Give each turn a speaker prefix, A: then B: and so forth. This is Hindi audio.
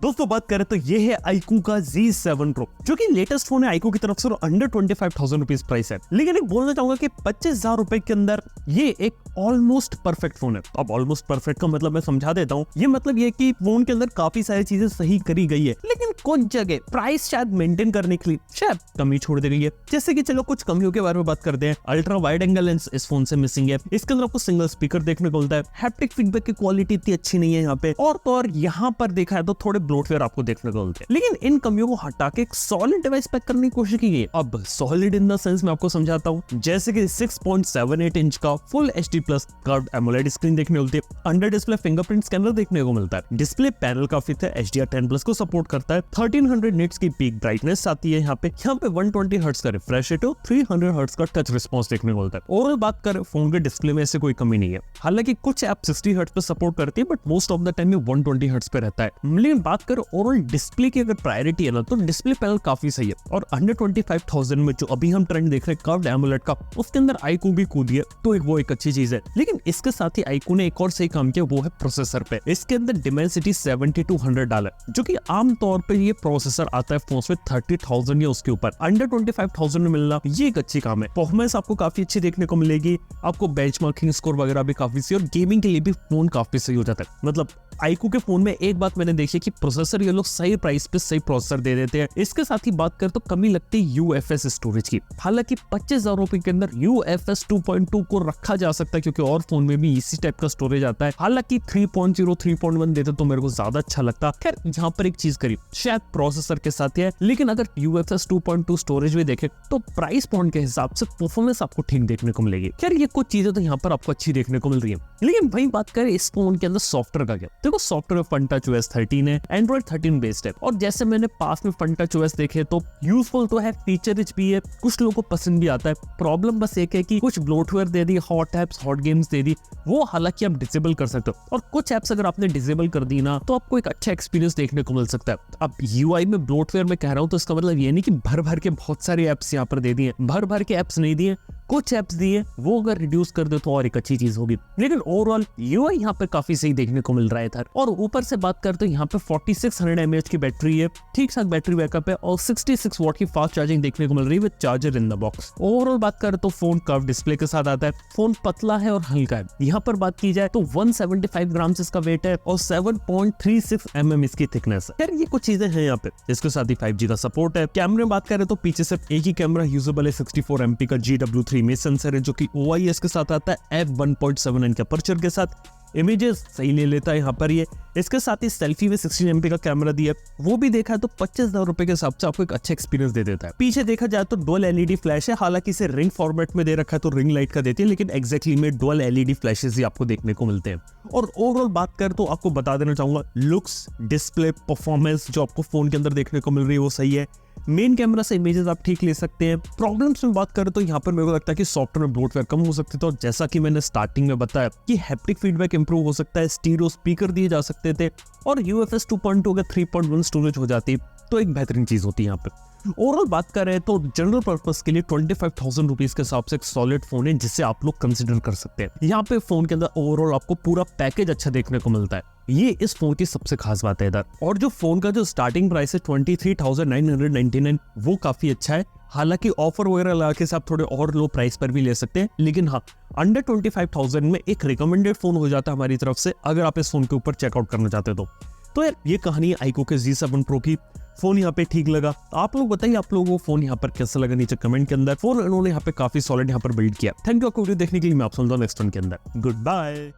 A: दोस्तों बात करें तो ये है iQOO का Z7 Pro, जो कि लेटेस्ट फोन है iQOO की तरफ से और अंडर 25,000 रुपीज प्राइस है। लेकिन एक बोलना चाहूंगा कि 25,000 रुपए के अंदर ये एक ऑलमोस्ट परफेक्ट फोन है। अब ऑलमोस्ट परफेक्ट का मतलब मैं समझा देता हूँ। ये मतलब ये कि फोन के अंदर काफी सारी चीजें सही करी गई है, लेकिन कुछ जगह प्राइस शायद मेंटेन करने के लिए शायद कमी छोड़ दी गई है। जैसे कि चलो कुछ कमियों के बारे में बात करते हैं। अल्ट्रा वाइड एंगल लेंस इस फोन से मिसिंग है। इसके अंदर आपको सिंगल स्पीकर देखने को मिलता है। हैप्टिक फीडबैक की क्वालिटी इतनी अच्छी नहीं है यहाँ पे, और तो और यहाँ पर देखा है तो थोड़े ब्लोटवेयर आपको देखने को मिलते हैं। लेकिन इन कमियों को हटा के एक सॉलिड डिवाइस पैक करने की कोशिश की गई। अब सॉलिड इन द सेंस मैं आपको समझाता हूँ। जैसे कि 6.78 इंच का full HD plus curved AMOLED screen देखने को मिलती है। अंडर डिस्प्ले फिंगरप्रिंट स्कैनर देखने को मिलता है। डिस्प्ले पैनल काफी है, HDR10 प्लस को सपोर्ट करता है। 1300 निट्स की पीक ब्राइटनेस आती है यहाँ पे 120 हर्ट्ज का रिफ्रेश रेट और 300 हर्ट्ज का टच रिस्पॉन्स देखने को मिलता है। ओवरऑल बात करें फोन के डिस्प्ले में ऐसे कोई कमी नहीं है। हालांकि कुछ ऐप 60 हर्ट्ज पे सपोर्ट करती है, but most of the time 120 hertz पे रहता है। लेकिन बात करें ओवरऑल डिस्प्ले की अगर प्रायोरिटी है ना, तो डिस्प्ले पैनल काफी सही है। और अंडर 25,000 में जो अभी हम ट्रेंड देख रहे हैं कर्व्ड एमोलेड का, उसके अंदर iQOO भी कूदी है, तो वो एक अच्छी चीज है। लेकिन इसके साथ ही iQOO ने एक और सही काम किया, वो है प्रोसेसर पे। इसके अंदर Dimensity 7200 डाला, जो कि आमतौर पर ये प्रोसेसर आता है फोन में 30,000 या उसके ऊपर। अंडर 25,000 में मिलना ये एक अच्छी काम है। परफॉर्मेंस आपको काफी अच्छी देखने को मिलेगी। आपको बेंचमार्किंग स्कोर वगैरह भी काफी सही, और गेमिंग के लिए भी फोन काफी सही हो जाता है। मतलब iQOO के फोन में एक बात मैंने देखी कि प्रोसेसर ये लोग सही प्राइस पे सही प्रोसेसर दे देते हैं। इसके साथ ही बात कर तो कमी लगती है UFS स्टोरेज की। हालांकि 25,000 रुपए के अंदर UFS 2.2 को रखा जा सकता है, क्योंकि और फोन में भी इसी टाइप का स्टोरेज आता है। हालांकि 3.0 3.1 देते तो मेरे को ज्यादा अच्छा लगता। खैर यहाँ पर एक चीज करी, शायद प्रोसेसर के साथ है, लेकिन अगर UFS 2.2 स्टोरेज भी देखे तो प्राइस पॉइंट के हिसाब से परफॉर्मेंस आपको ठीक देखने को मिलेगी। खैर ये कुछ चीजें तो यहाँ पर आपको अच्छी देखने को मिल रही है। लेकिन वही बात करें इस फोन के अंदर सॉफ्टवेयर का क्या, देखो सॉफ्टवेयर FunTouchOS 13 है, Android 13 बेस्ड है। और जैसे मैंने पास में FunTouchOS देखे तो यूजफुल तो है, फीचर रिच भी है, कुछ लोगों को पसंद भी आता है। प्रॉब्लम बस एक है कि कुछ ब्लोटवेयर दे दी, हॉट एप्स हॉट गेम्स दे दी, वो हालांकि आप डिसेबल कर सकते हो। और कुछ एप्स अगर आपने डिसेबल कर दी ना, तो आपको एक अच्छा एक्सपीरियंस देखने को मिल सकता है। अब UI में ब्लोटवेयर में कह रहा हूँ तो इसका मतलब ये नहीं कि भर भर के बहुत सारे एप्स यहाँ पर दे दिए, भर भर के एप्स नहीं दिए, कुछ एप्स दिए, वो अगर रिड्यूस कर दे तो और एक अच्छी चीज होगी। लेकिन ओवरऑल UI यहाँ पर काफी सही देखने को मिल रहा है इधर। और ऊपर से बात करते यहाँ पे 4600 mAh की बैटरी है, ठीक ठाक बैटरी बैकअप है, और 66 वॉट की फास्ट चार्जिंग देखने को मिल रही है with charger in the box. Overall बात करें तो फोन कर्व डिस्प्ले के साथ आता है। फोन पतला है और हल्का है। यहाँ पर बात की जाए तो 175 ग्राम इसका वेट है और 7.36 mm इसकी थिकनेस है। यार ये कुछ चीजें हैं यहाँ पे। इसके साथ ही 5G का सपोर्ट है। कैमरे में बात करें तो पीछे सिर्फ एक ही कैमरा यूजेबल है। 64 MP का GW3 इमेज सेंसर है, जो कि OIS के साथ आता है। f1.7 के अपर्चर के साथ इमेजेस सही ले लेता है यहाँ पर ये। इसके साथ ही सेल्फी में 16 MP का कैमरा दिया, वो भी देखा तो 25,000 रुपए के हिसाब से आपको एक अच्छा एक्सपीरियंस दे देता है। पीछे देखा जाए तो डुअल LED फ्लैश है। हालांकि इसे रिंग फॉर्मेट में दे रखा है तो रिंग लाइट का देती है, लेकिन एग्जैक्टली में डुअल LED फ्लैशेस ही आपको देखने को मिलते हैं। और ओवरऑल बात कर तो आपको बता देना चाहूंगा, लुक्स, डिस्प्ले, परफॉर्मेंस जो आपको फोन के अंदर देखने को मिल रही है वो सही है। मेन कैमरा से इमेजेस आप ठीक ले सकते हैं। प्रॉब्लम्स में बात करें तो यहाँ पर मेरे को लगता है कि सॉफ्टवेयर में ब्लोटवेयर कम हो सकते थे, और जैसा कि मैंने स्टार्टिंग में बताया कि हैप्टिक फीडबैक इंप्रूव हो सकता है, स्टीरियो स्पीकर दिए जा सकते थे, और UFS 2.2 अगर 3.1 स्टोरेज हो जाती तो एक बेहतरीन चीज होती है यहाँ पे। ओवरऑल बात कर रहे हैं तो जनरल पर्पस के लिए 25,000 रुपीज के हिसाब से एक सॉलिड फोन है, जिसे आप लोग कंसिडर कर सकते हैं। यहाँ पे फोन के अंदर ओवरऑल आपको पूरा पैकेज अच्छा देखने को मिलता है। ये इस फोन की सबसे खास बात है इधर। और जो फोन का जो स्टार्टिंग प्राइस है 23,999, वो काफी अच्छा है। हालांकि ऑफर वगैरह लगा के आप थोड़े और लो प्राइस पर भी ले सकते हैं, लेकिन हाँ अंडर 25,000 में एक रिकमेंडेड फोन हो जाता है हमारी तरफ से, अगर आप इस फोन के ऊपर चेकआउट करना चाहते हो तो यार ये कहानी है iQOO के Z7 Pro की। फोन यहाँ पे ठीक लगा। आप लोग बताइए आप लोगों को फोन यहाँ पर कैसा लगा, नीचे कमेंट के अंदर। फोन इन्होंने यहाँ पे काफी सॉलिड यहाँ पर बिल्ड किया। थैंक यू आपको वीडियो देखने के लिए। मैं आप सुनता हूँ नेक्स्ट वन के अंदर। Good bye.